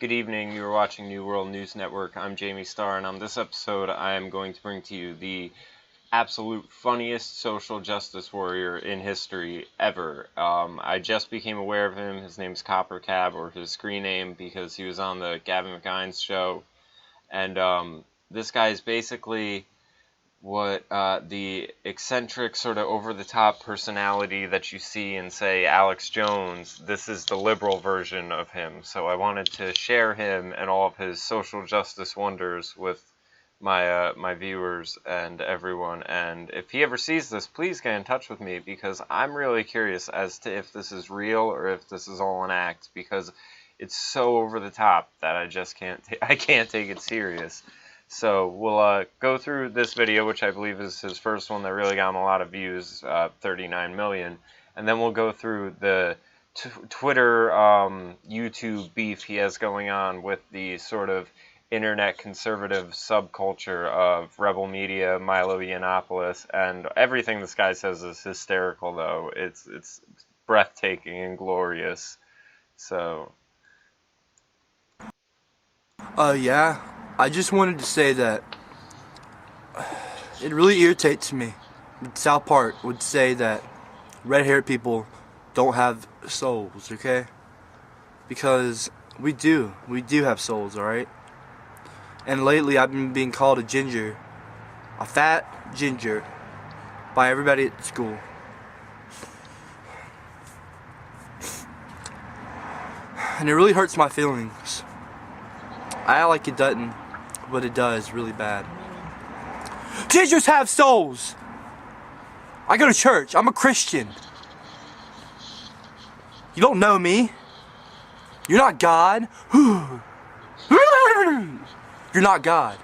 Good evening, you are watching New World News Network. I'm Jamie Starr, and on this episode I am going to bring to you the absolute funniest social justice warrior in history ever. I just became aware of him. His name's Copper Cab, or his screen name, because he was on the Gavin Mcinnes show. And this guy is basically what the eccentric, sort of over-the-top personality that you see in, say, Alex Jones. This is the liberal version of him. So I wanted to share him and all of his social justice wonders with my viewers and everyone. And if he ever sees this, please get in touch with me, because I'm really curious as to if this is real or if this is all an act, because it's so over the top that I just can't take it serious. So we'll go through this video, which I believe is his first one that really got him a lot of views, 39 million. And then we'll go through the Twitter, YouTube beef he has going on with the sort of internet conservative subculture of Rebel Media, Milo Yiannopoulos, and everything this guy says is hysterical, though. It's breathtaking and glorious. So. Yeah. I just wanted to say that it really irritates me that South Park would say that red-haired people don't have souls, okay? Because we do have souls, alright? And lately I've been being called a ginger, a fat ginger, by everybody at school. And it really hurts my feelings. I act like it doesn't, but it does really bad. Gingers have souls! I go to church. I'm a Christian. You don't know me. You're not God. You're not God.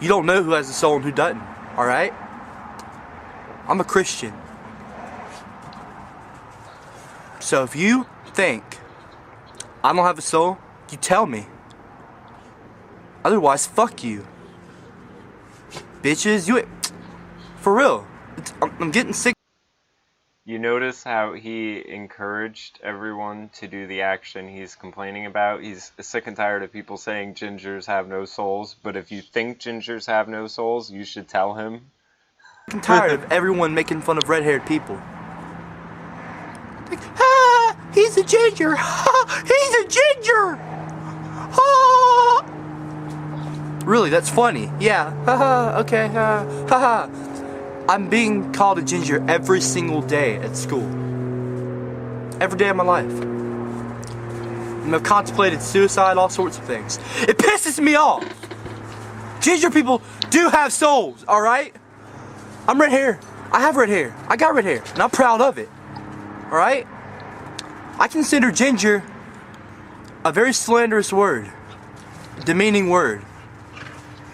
You don't know who has a soul and who doesn't, alright? I'm a Christian. So if you think I don't have a soul, you tell me. Otherwise, fuck you. Bitches, for real. I'm getting sick. You notice how he encouraged everyone to do the action he's complaining about? He's sick and tired of people saying gingers have no souls, but if you think gingers have no souls, you should tell him. I'm tired of everyone making fun of red-haired people. Like, he's a ginger. He's a ginger. Really, that's funny. Yeah. Haha. Okay. Haha. I'm being called a ginger every single day at school. Every day of my life. And I've contemplated suicide, all sorts of things. It pisses me off. Ginger people do have souls, alright? I'm red hair. I have red hair. I got red hair. And I'm proud of it. Alright? I consider ginger a very slanderous word. Demeaning word.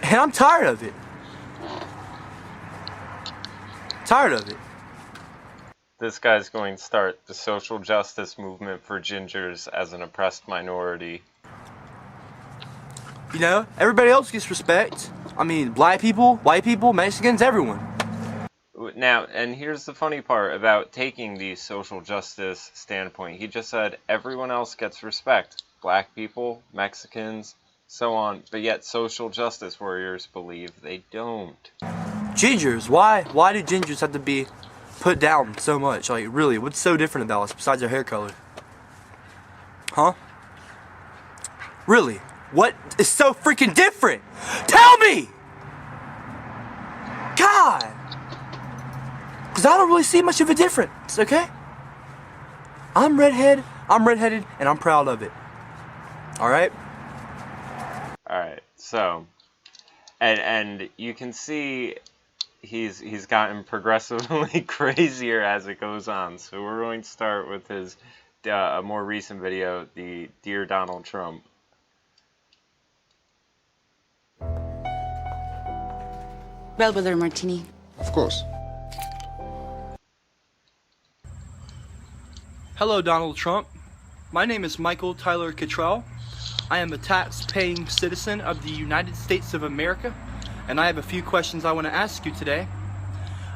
And I'm tired of it. Tired of it. This guy's going to start the social justice movement for gingers as an oppressed minority. You know, everybody else gets respect. I mean, black people, white people, Mexicans, everyone. Now, and here's the funny part about taking the social justice standpoint. He just said everyone else gets respect. Black people, Mexicans, so on, but yet social justice warriors believe they don't. Gingers, why do gingers have to be put down so much? Like, really, what's so different about us besides our hair color? Huh? Really? What is so freaking different? Tell me! God! Because I don't really see much of a difference, okay? I'm redheaded, and I'm proud of it. Alright? Alright, so, and you can see he's gotten progressively crazier as it goes on. So we're going to start with his a more recent video, the Dear Donald Trump. Belvedere martini. Of course. Hello, Donald Trump. My name is Michael Tyler Cottrell. I am a tax-paying citizen of the United States of America, and I have a few questions I want to ask you today.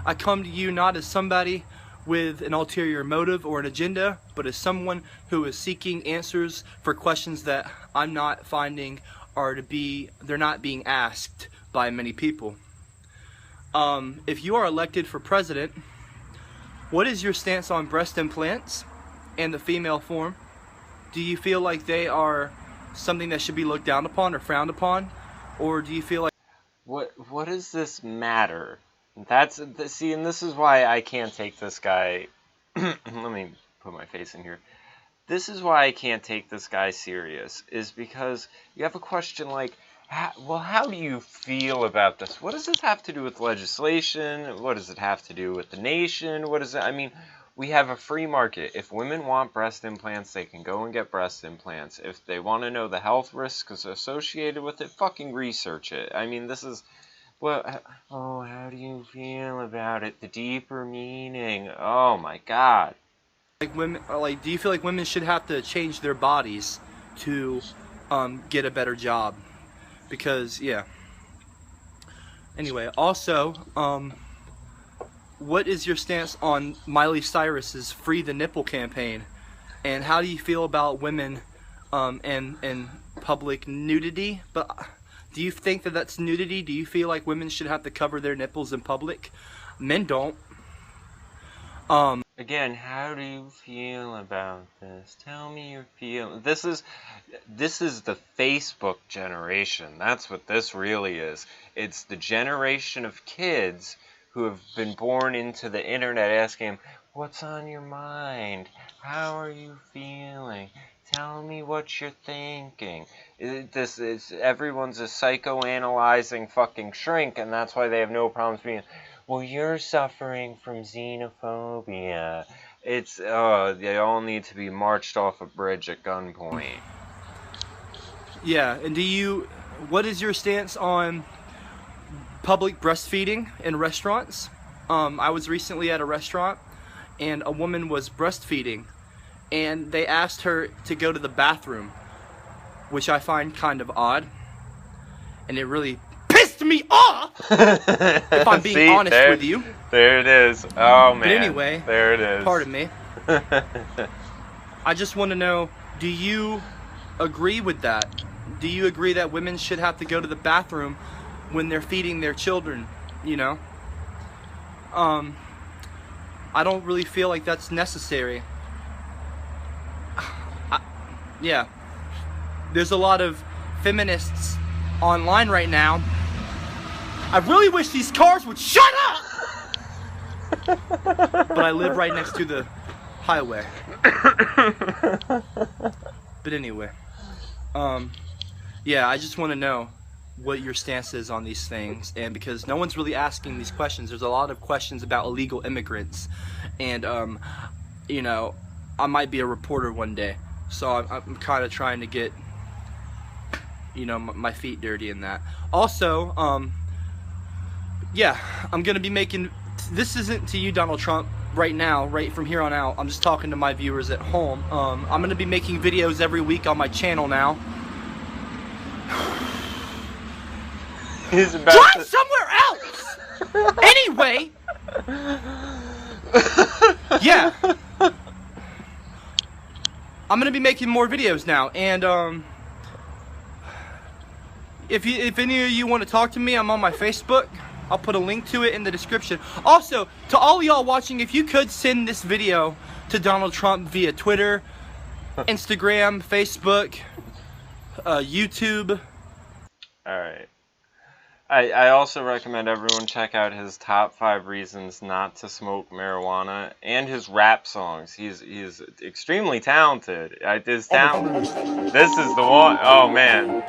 I come to you not as somebody with an ulterior motive or an agenda, but as someone who is seeking answers for questions that I'm not finding they're not being asked by many people. If you are elected for president, what is your stance on breast implants and the female form? Do you feel like they are something that should be looked down upon or frowned upon? Or do you feel like... What does this matter? See, and this is why I can't take this guy. Let me put my face in here. This is why I can't take this guy serious, is because you have a question like, how do you feel about this? What does this have to do with legislation? What does it have to do with the nation? I mean, we have a free market. If women want breast implants, they can go and get breast implants. If they want to know the health risks associated with it, fucking research it. I mean, this is... how do you feel about it? The deeper meaning. Oh my God. Do you feel like women should have to change their bodies to get a better job? Because, yeah. Anyway, also, what is your stance on Miley Cyrus's Free the Nipple campaign? And how do you feel about women and public nudity? But do you think that that's nudity? Do you feel like women should have to cover their nipples in public? Men don't. Again, how do you feel about this? Tell me your feelings. This is the Facebook generation. That's what this really is. It's the generation of kids who have been born into the internet asking, what's on your mind? How are you feeling? Tell me what you're thinking. Everyone's a psychoanalyzing fucking shrink, and that's why they have no problems being, well, you're suffering from xenophobia. They all need to be marched off a bridge at gunpoint. Yeah, and what is your stance on public breastfeeding in restaurants? I was recently at a restaurant, and a woman was breastfeeding, and they asked her to go to the bathroom, which I find kind of odd, and it really pissed me off, if I'm being honest with you. There it is. Oh, man. But anyway, there it is. Pardon me. I just want to know, do you agree with that? Do you agree that women should have to go to the bathroom when they're feeding their children, you know? I don't really feel like that's necessary. Yeah. There's a lot of feminists online right now. I really wish these cars would shut up! But I live right next to the highway. But anyway. Yeah, I just want to know what your stance is on these things, and because no one's really asking these questions. There's a lot of questions about illegal immigrants, and you know, I might be a reporter one day, so I'm kind of trying to get, you know, my feet dirty in that. Also, yeah, I'm gonna be making, this isn't to you, Donald Trump, right now, right from here on out. I'm just talking to my viewers at home. I'm gonna be making videos every week on my channel now. Drive somewhere else! Anyway! Yeah. I'm gonna be making more videos now, and if any of you want to talk to me, I'm on my Facebook. I'll put a link to it in the description. Also, to all y'all watching, if you could send this video to Donald Trump via Twitter, Instagram, Facebook, YouTube. Alright. I also recommend everyone check out his top 5 reasons not to smoke marijuana and his rap songs. He's extremely talented. This is the one. Oh man.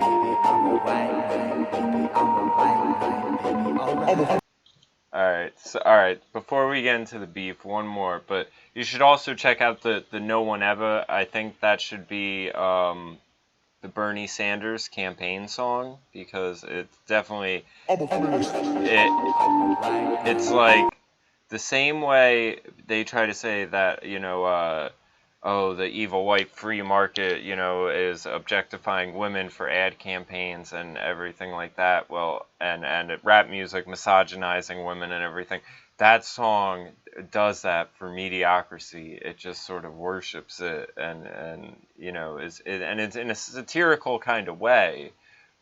Alright, before we get into the beef, one more, but you should also check out the No One Ever. I think that should be the Bernie Sanders campaign song, because it's definitely it's like the same way they try to say that, you know, oh, the evil white free market, you know, is objectifying women for ad campaigns and everything like that. Well, and rap music misogynizing women and everything. That song does that for mediocrity. It just sort of worships it, and you know, and it's in a satirical kind of way,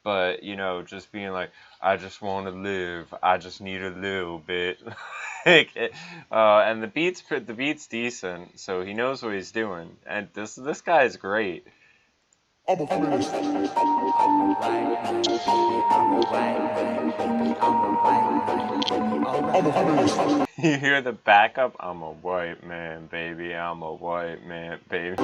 but you know, just being like, I just want to live, I just need a little bit. And the beat's decent, so he knows what he's doing, and this guy is great. I'm a feminist. I'm a white man, baby. I'm a white man, baby. I'm a feminist. You hear the backup? I'm a white man, baby. I'm a white man, baby.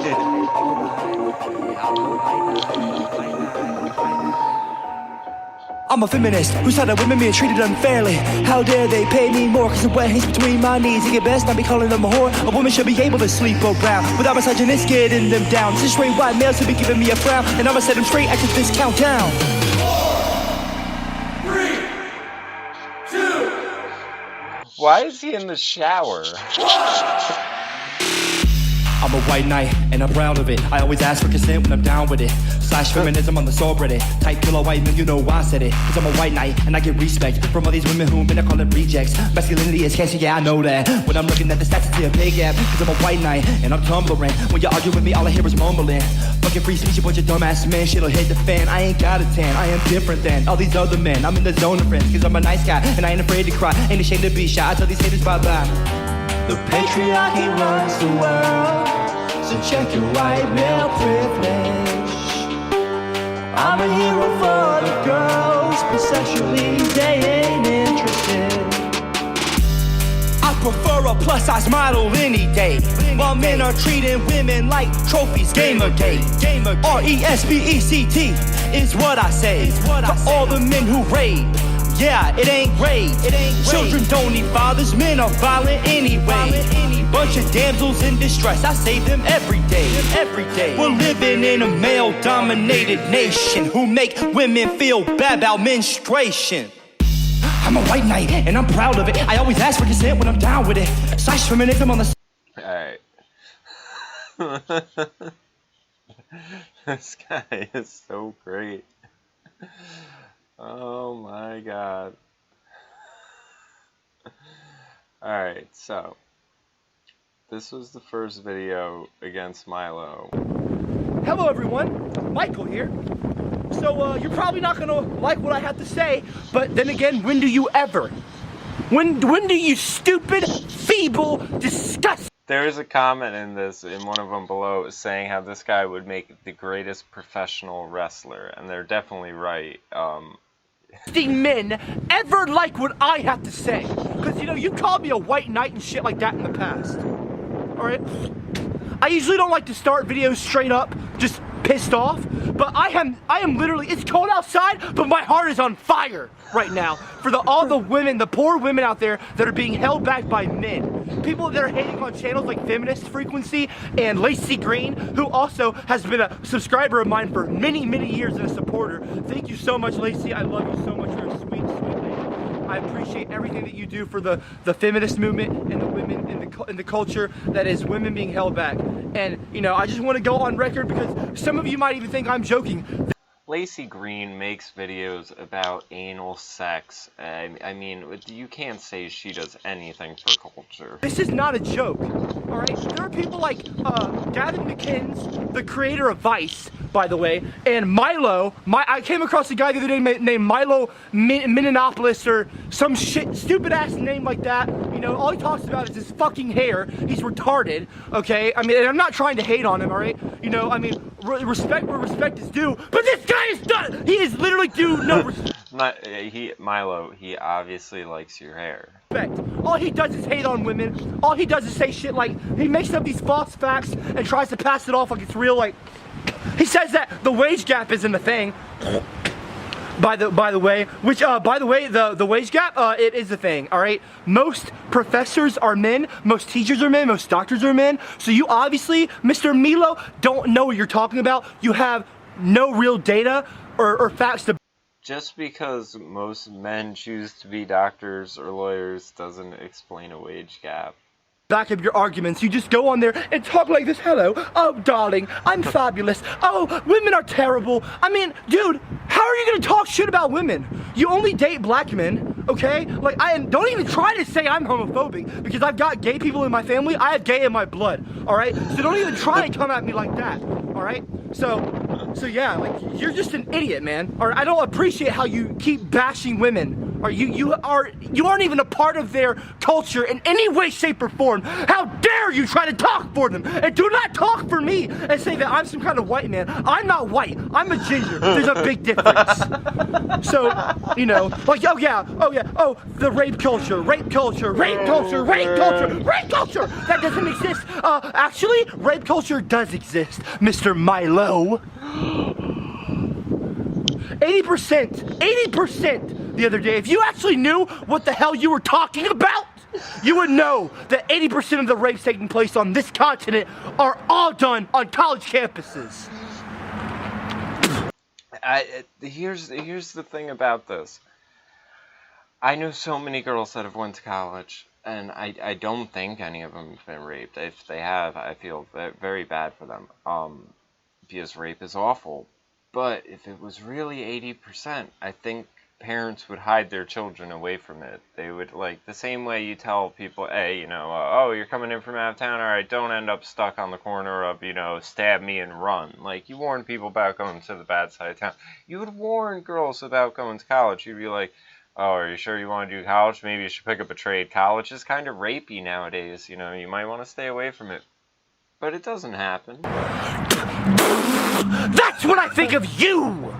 I'm a feminist who said that women being treated unfairly. How dare they pay me more cause the wet hangs between my knees. It get best not be calling them a whore. A woman should be able to sleep around without misogynists getting them down. Just straight white males should be giving me a frown, and I'ma set them straight after this countdown. 3, 2. Why is he in the shower? I'm a white knight, and I'm proud of it. I always ask for consent when I'm down with it. Slash feminism on the subreddit. Type killer white men, you know why I said it. Cause I'm a white knight, and I get respect from all these women who men I call it rejects. Masculinity is cancer, yeah, I know that. When I'm looking at the stats, I see a big gap. Cause I'm a white knight, and I'm tumbling. When you argue with me, all I hear is mumbling. Fucking free speech, a bunch of dumbass men. Shit'll hit the fan. I ain't got a tan. I am different than all these other men. I'm in the zone of friends, cause I'm a nice guy, and I ain't afraid to cry. Ain't ashamed to be shy. I tell these haters bye-bye. The patriarchy runs the world, so check your white male privilege. I'm a hero for the girls, but sexually they ain't interested. I prefer a plus-size model any day, while men are treating women like trophies. Gamergate, R-E-S-P-E-C-T is what I say to all the men who rape. Yeah, it ain't rape. Children don't need fathers, men are violent anyway. Bunch of damsels in distress, I save them every day. We're living in a male-dominated nation who make women feel bad about menstruation. I'm a white knight, and I'm proud of it. I always ask for consent when I'm down with it. Slash feminism on the... Alright. This guy is so great. Oh my god. Alright, so this was the first video against Milo. Hello everyone, Michael here. So you're probably not gonna like what I have to say, but then again, when do you ever? When do you stupid, feeble, disgusting... There is a comment in one of them below, saying how this guy would make the greatest professional wrestler, and they're definitely right. Men ever like what I have to say? Because, you know, you called me a white knight and shit like that in the past. Alright? I usually don't like to start videos straight up, just pissed off, but I am literally, it's cold outside, but my heart is on fire right now for all the women, the poor women out there that are being held back by men. People that are hating on channels like Feminist Frequency and Lacey Green, who also has been a subscriber of mine for many, many years and a supporter. Thank you so much, Lacey. I love you so much. You're a sweet, sweet lady. I appreciate everything that you do for the feminist movement and the women in the culture that is women being held back. And, you know, I just want to go on record because some of you might even think I'm joking. Lacey Green makes videos about anal sex. I mean, you can't say she does anything for culture. This is not a joke, alright? There are people like Gavin Mcinnes, the creator of Vice, by the way, and Milo. I came across a guy the other day named Milo Yiannopoulos or some stupid ass name like that. You know, all he talks about is his fucking hair. He's retarded, okay? I mean, and I'm not trying to hate on him, alright? You know, I mean, respect where respect is due, but this guy is done! He is literally due no respect. Milo, he obviously likes your hair. All he does is hate on women. All he does is say shit like, he makes up these false facts and tries to pass it off like it's real, like, he says that the wage gap isn't a thing. By the way, the wage gap, it is a thing, alright? Most professors are men, most teachers are men, most doctors are men, so you obviously, Mr. Milo, don't know what you're talking about. You have no real data or facts to... Just because most men choose to be doctors or lawyers doesn't explain a wage gap. Back up your arguments. You just go on there and talk like this. Hello, oh darling, I'm fabulous. Oh, women are terrible. I mean, dude, how are you gonna talk shit about women? You only date black men, okay? Like, don't even try to say I'm homophobic, because I've got gay people in my family. I have gay in my blood, all right? So don't even try and come at me like that, all right? So yeah, like, you're just an idiot, man. Or I don't appreciate how you keep bashing women. Or you aren't even a part of their culture in any way, shape, or form. How dare you try to talk for them? And do not talk for me and say that I'm some kind of white man. I'm not white. I'm a ginger. There's a big difference. So, you know, like, oh, the rape culture. That doesn't exist. Actually, rape culture does exist, Mr. Milo. 80% the other day. If you actually knew what the hell you were talking about, you would know that 80% of the rapes taking place on this continent are all done on college campuses. Here's the thing about this. I know so many girls that have went to college, and I don't think any of them have been raped. If they have, I feel very bad for them, because rape is awful. But if it was really 80%, I think parents would hide their children away from it. They would, like, the same way you tell people, hey, you know, oh, you're coming in from out of town, all right, don't end up stuck on the corner of, you know, stab me and run. Like, you warn people about going to the bad side of town. You would warn girls about going to college. You'd be like, oh, are you sure you want to do college? Maybe you should pick up a trade. College is kind of rapey nowadays, you know, you might want to stay away from it. But it doesn't happen. That's what I think of you!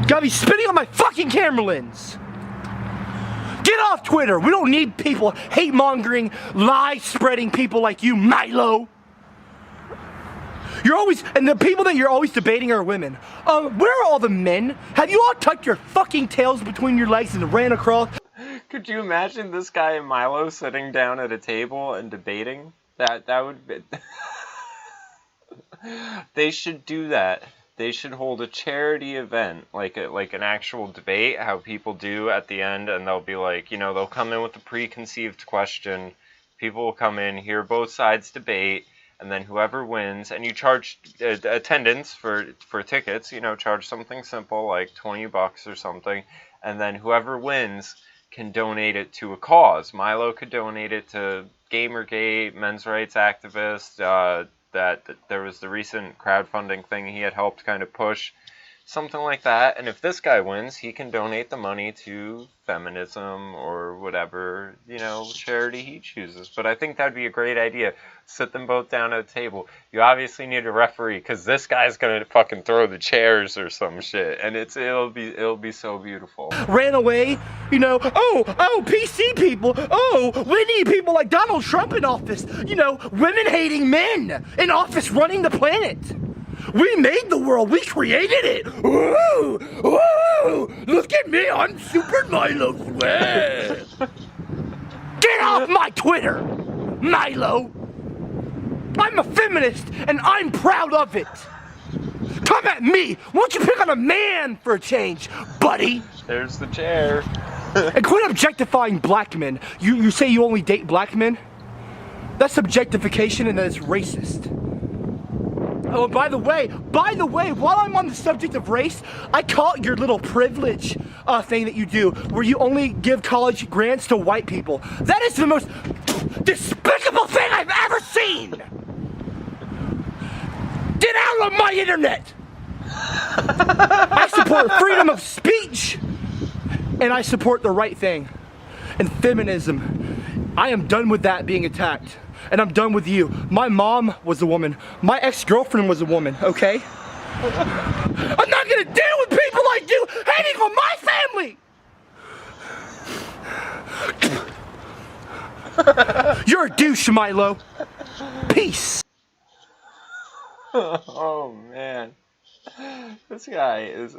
Gotta be spitting on my fucking camera lens! Get off Twitter! We don't need people hate-mongering, lie-spreading people like you, Milo! And the people that you're always debating are women. Where are all the men? Have you all tucked your fucking tails between your legs and ran across? Could you imagine this guy and Milo sitting down at a table and debating? That would be... They should do that. They should hold a charity event, like an actual debate, how people do at the end, and they'll be like, you know, they'll come in with a preconceived question. People will come in, hear both sides debate, and then whoever wins, and you charge attendance for tickets, you know, charge something simple like $20 or something, and then whoever wins can donate it to a cause. Milo could donate it to Gamergate, men's rights activists, that there was the recent crowdfunding thing he had helped kind of push, something like that. And if this guy wins, he can donate the money to feminism or whatever, you know, charity he chooses. But I think that'd be a great idea. Sit them both down at a table. You obviously need a referee, because this guy's gonna fucking throw the chairs or some shit, and it'll be so beautiful. Ran away, you know, oh, PC people, oh, we need people like Donald Trump in office, you know, women-hating men in office running the planet. We made the world, we created it. Ooh, ooh, look at me, I'm Super Milo Sweat. Get off my Twitter, Milo. I'm a feminist, and I'm proud of it. Come at me. Won't you pick on a man for a change, buddy? There's the chair. And quit objectifying black men. You say you only date black men? That's objectification, and that is racist. Oh, by the way, while I'm on the subject of race, I caught your little privilege thing that you do, where you only give college grants to white people. That is the most despicable thing I've ever seen! Get out of my internet! I support freedom of speech, and I support the right thing. And feminism. I am done with that being attacked. And I'm done with you. My mom was a woman. My ex-girlfriend was a woman, okay? I'm not gonna deal with people like you hating on my family! You're a douche, Milo. Peace. Oh, man. This guy is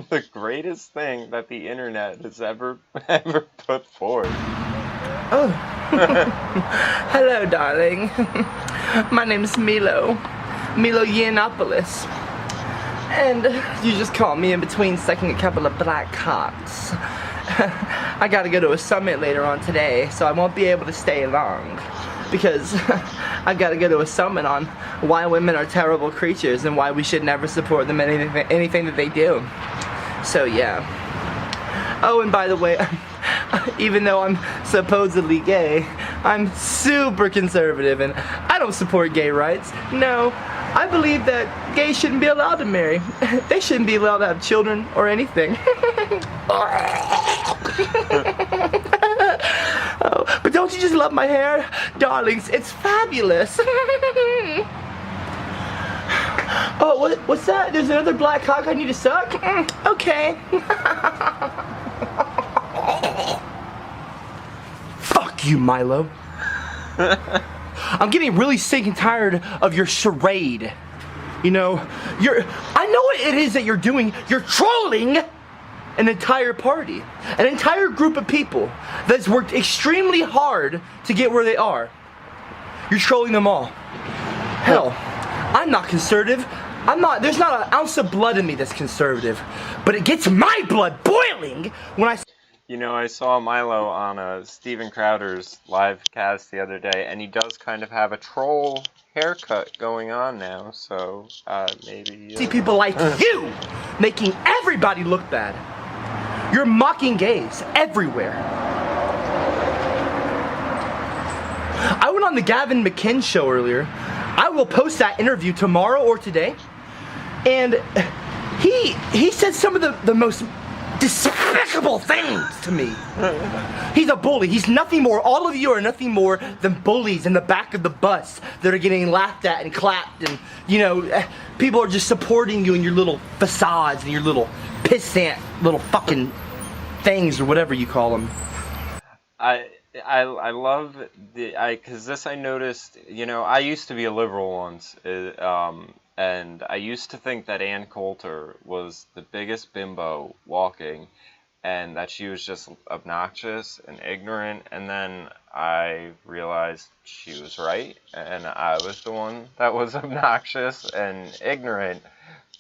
the greatest thing that the internet has ever put forth. Oh. Hello, darling. My name's Milo Yiannopoulos. And you just caught me in between sucking a couple of black cocks. I gotta go to a summit later on today, so I won't be able to stay long. Because I gotta go to a summit on why women are terrible creatures and why we should never support them in anything that they do. So yeah. Oh, and by the way, even though I'm supposedly gay, I'm super conservative and I don't support gay rights. No, I believe that gays shouldn't be allowed to marry. They shouldn't be allowed to have children or anything. Oh, but don't you just love my hair? Darlings, it's fabulous. Oh, what's that? There's another black cock I need to suck? Okay. Fuck you, Milo. I'm getting really sick and tired of your charade. You know, I know what it is that you're doing. You're trolling an entire party, an entire group of people that's worked extremely hard to get where they are. You're trolling them all. Hell, I'm not conservative. There's not an ounce of blood in me that's conservative, but it gets my blood boiling when I... You know, I saw Milo on Steven Crowder's live cast the other day, and he does kind of have a troll haircut going on now, so maybe... See people like you making everybody look bad. You're mocking gays everywhere. I went on the Gavin Mcinnes show earlier. I will post that interview tomorrow or today. And he said some of the most despicable things to me. He's a bully. He's nothing more. All of you are nothing more than bullies in the back of the bus that are getting laughed at and clapped, and you know, people are just supporting you in your little facades and your little pissant little fucking things or whatever you call them. I love because this I noticed, you know, I used to be a liberal once, and I used to think that Ann Coulter was the biggest bimbo walking, and that she was just obnoxious and ignorant, and then I realized she was right, and I was the one that was obnoxious and ignorant.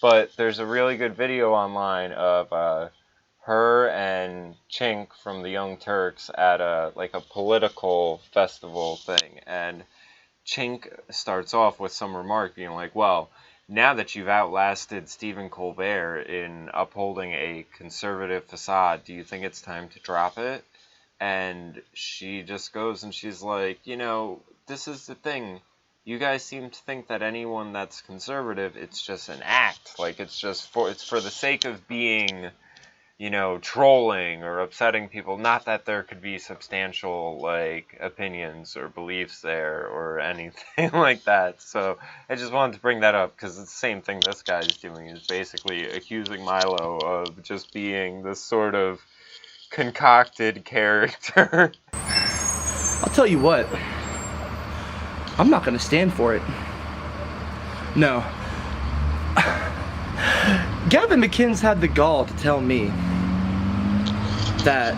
But there's a really good video online of her and Chink from the Young Turks at a political festival thing, and Chink starts off with some remark being like, well, now that you've outlasted Stephen Colbert in upholding a conservative facade, do you think it's time to drop it? And she just goes and she's like, you know, this is the thing. You guys seem to think that anyone that's conservative, it's just an act. Like, it's for the sake of being, you know, trolling or upsetting people. Not that there could be substantial, like, opinions or beliefs there or anything like that. So I just wanted to bring that up because it's the same thing this guy's doing, is basically accusing Milo of just being this sort of concocted character. I'll tell you what, I'm not gonna stand for it. No. Gavin Mcinnes had the gall to tell me that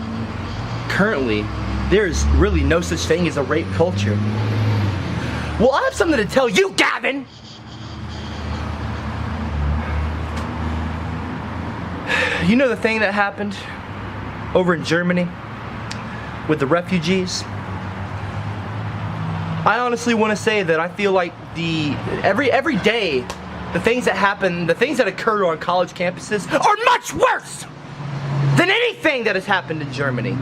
currently there's really no such thing as a rape culture. Well, I have something to tell you, Gavin! You know the thing that happened over in Germany with the refugees? I honestly want to say that I feel like every day the things that happen, the things that occur on college campuses are much worse than anything that has happened in Germany.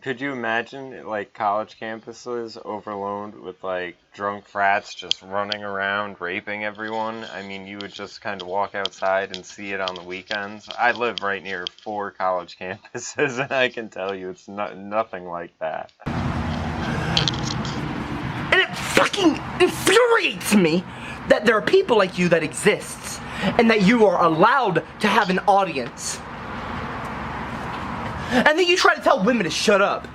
Could you imagine, like, college campuses overloaded with, like, drunk frats just running around raping everyone? I mean, you would just kind of walk outside and see it on the weekends. I live right near 4 college campuses, and I can tell you it's nothing like that. And it fucking infuriates me that there are people like you that exists, and that you are allowed to have an audience. And then you try to tell women to shut up.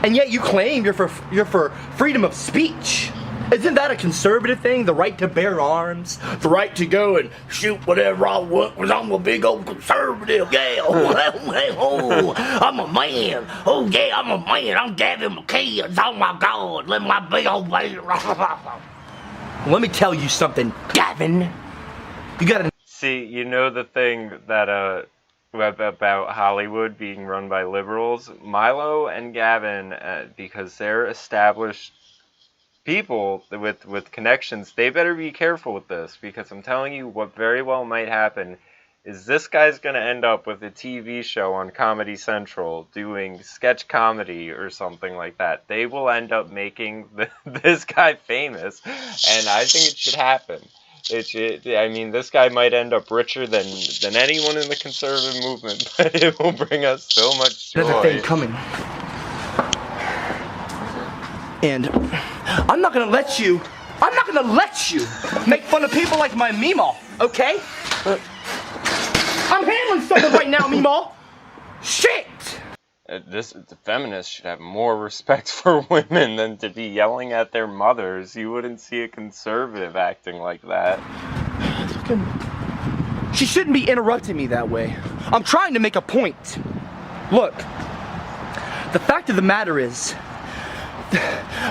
And yet you claim you're for freedom of speech. Isn't that a conservative thing? The right to bear arms, the right to go and shoot whatever I want because I'm a big old conservative. Yeah, oh, I'm a man. Oh yeah, I'm a man. I'm Gavin Mcinnes. Oh my God, let my big old man. Let me tell you something, Gavin. You gotta see. You know the thing that about Hollywood being run by liberals, Milo and Gavin, because they're established people with connections, they better be careful with this, because I'm telling you what very well might happen is this guy's going to end up with a TV show on Comedy Central doing sketch comedy or something like that. They will end up making this guy famous, and I think it should happen. I mean, this guy might end up richer than anyone in the conservative movement, but it will bring us so much joy. Another thing coming. And I'm not gonna let you make fun of people like my Meemaw, okay? I'm handling something right now, Meemaw. Shit! The feminists should have more respect for women than to be yelling at their mothers. You wouldn't see a conservative acting like that. She shouldn't be interrupting me that way. I'm trying to make a point. Look, the fact of the matter is,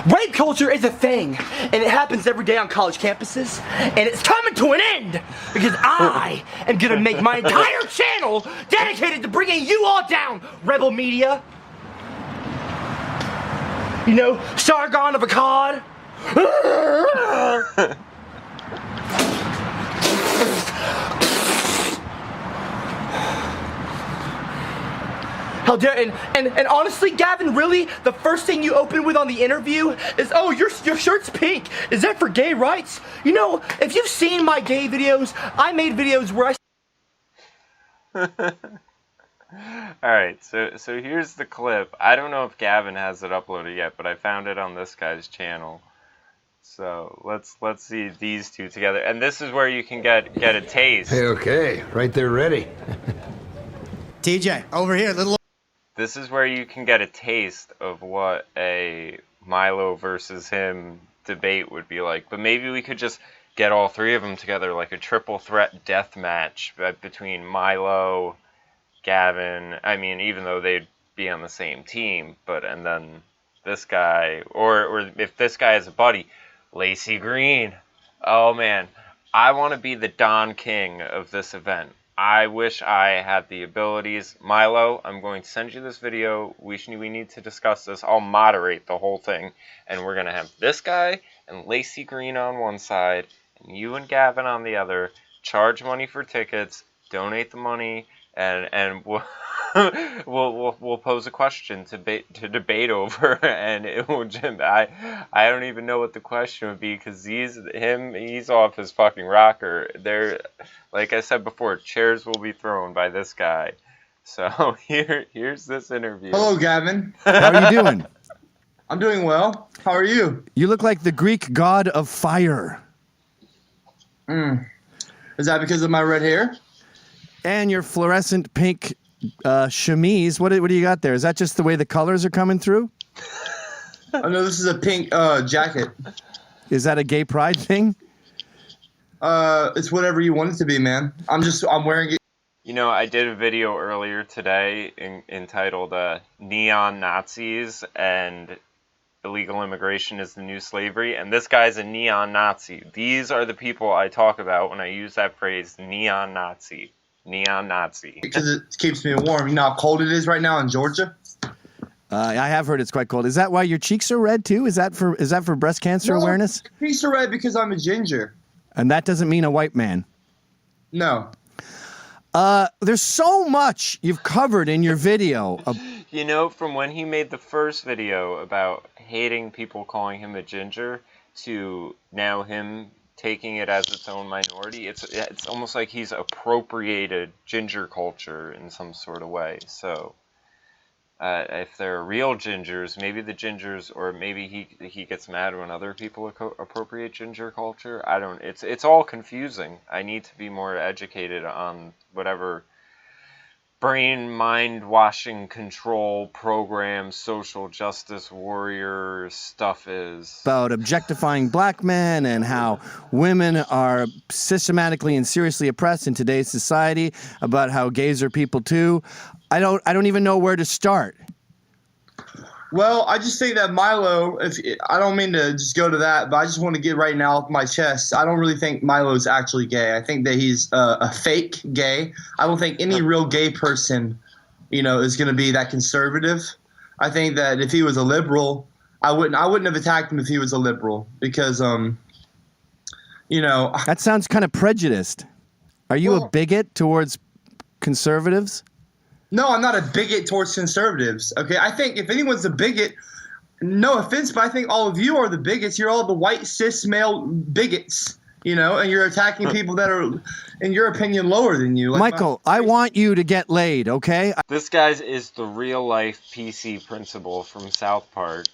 rape culture is a thing, and it happens every day on college campuses, and it's coming to an end because I am gonna make my entire channel dedicated to bringing you all down, rebel media. You know, Sargon of Akkad. How dare, and honestly, Gavin, really, the first thing you open with on the interview is, oh, your shirt's pink. Is that for gay rights? You know, if you've seen my gay videos, I made videos where Alright, so here's the clip. I don't know if Gavin has it uploaded yet, but I found it on this guy's channel. So let's see these two together. And this is where you can get a taste. Hey, okay, right there ready. TJ, over here, little. This is where you can get a taste of what a Milo versus him debate would be like. But maybe we could just get all three of them together, like a triple threat death match between Milo, Gavin. I mean, even though they'd be on the same team, and then this guy, or if this guy is a buddy, Lacey Green. Oh man, I want to be the Don King of this event. I wish I had the abilities. Milo, I'm going to send you this video. We need to discuss this. I'll moderate the whole thing. And we're going to have this guy and Lacey Green on one side, and you and Gavin on the other. Charge money for tickets. Donate the money. And we'll pose a question to debate over, and it will. I don't even know what the question would be because he's off his fucking rocker. Like I said before, chairs will be thrown by this guy. So here's this interview. Hello, Gavin. How are you doing? I'm doing well. How are you? You look like the Greek god of fire. Is that because of my red hair? And your fluorescent pink chemise. What do you got there? Is that just the way the colors are coming through? Oh no, this is a pink jacket. Is that a gay pride thing? It's whatever you want it to be, man. I'm wearing it. You know, I did a video earlier today entitled Neon Nazis and Illegal Immigration is the New Slavery, and this guy's a neon Nazi. These are the people I talk about when I use that phrase, neon Nazi. Neon Nazi. Because it keeps me warm. You know how cold it is right now in Georgia? I have heard it's quite cold. Is that why your cheeks are red too? Is that for breast cancer awareness? Cheeks are red because I'm a ginger. And that doesn't mean a white man. No. There's so much you've covered in your video. You know, from when he made the first video about hating people calling him a ginger to now him taking it as its own minority, it's almost like he's appropriated ginger culture in some sort of way. So if they're real gingers, maybe the gingers, or maybe he gets mad when other people appropriate ginger culture. It's all confusing. I need to be more educated on whatever brain mind washing control program social justice warrior stuff is. About objectifying black men and how women are systematically and seriously oppressed in today's society, about how gays are people too. I don't even know where to start. Well, I just think that Milo, I don't mean to just go to that, but I just want to get right now off my chest. I don't really think Milo's actually gay. I think that he's a fake gay. I don't think any real gay person, is going to be that conservative. I think that if he was a liberal, I wouldn't have attacked him if he was a liberal because, That sounds kind of prejudiced. Are you a bigot towards conservatives? No, I'm not a bigot towards conservatives. Okay, I think if anyone's a bigot, no offense, but I think all of you are the bigots. You're all the white cis male bigots, and you're attacking people that are, in your opinion, lower than you. Like Michael, I want you to get laid, okay? This guy is the real life PC principal from South Park.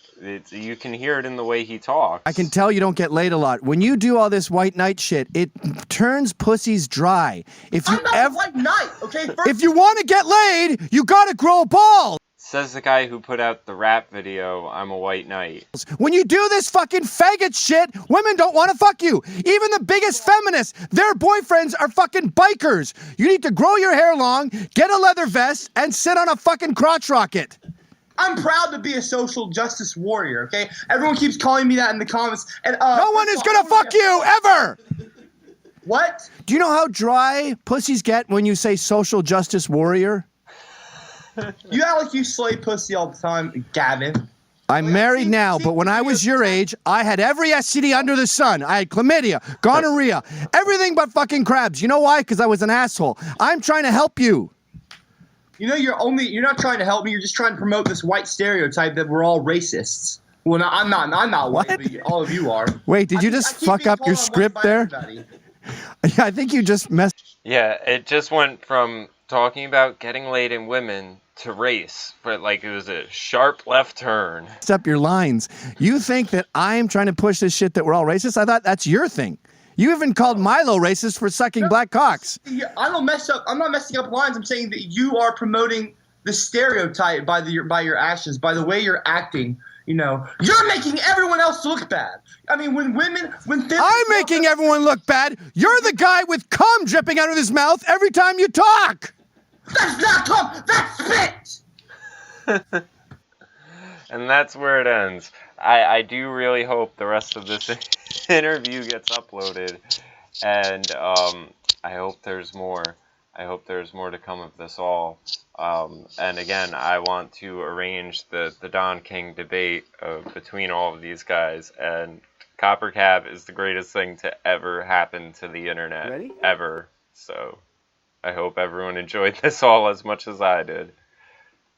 You can hear it in the way he talks. I can tell you don't get laid a lot. When you do all this white knight shit, it turns pussies dry. I'm not a white knight, okay? If you want to get laid, you gotta grow balls. Says the guy who put out the rap video, I'm a white knight. When you do this fucking faggot shit, women don't want to fuck you. Even the biggest feminists, their boyfriends are fucking bikers. You need to grow your hair long, get a leather vest, and sit on a fucking crotch rocket. I'm proud to be a social justice warrior, okay? Everyone keeps calling me that in the comments. And no one is gonna fuck you, ever! What? Do you know how dry pussies get when you say social justice warrior? You act like you slay pussy all the time, Gavin. I'm married now, but when I was your age, I had every STD under the sun. I had chlamydia, gonorrhea, everything but fucking crabs. You know why? Because I was an asshole. I'm trying to help you. You're not trying to help me. You're just trying to promote this white stereotype that we're all racists. Well, no, I'm not white, What? but all of you are. Wait, did you just fuck up your script there? I think you just messed Yeah, it just went from talking about getting laid in women to race, but like it was a sharp left turn. up your lines. You think that I'm trying to push this shit that we're all racist? I thought that's your thing. You even called Milo racist for sucking black cocks. I don't mess up. I'm not messing up lines. I'm saying that you are promoting the stereotype by your actions, by the way you're acting. You're making everyone else look bad. I mean, when I'm making everyone look bad. You're the guy with cum dripping out of his mouth every time you talk. That's not cum. That's spit. And that's where it ends. I do really hope the rest of this interview gets uploaded, and I hope there's more. I hope there's more to come of this all. And again, I want to arrange the Don King debate between all of these guys. And Copper Cab is the greatest thing to ever happen to the internet. Ever. So I hope everyone enjoyed this all as much as I did.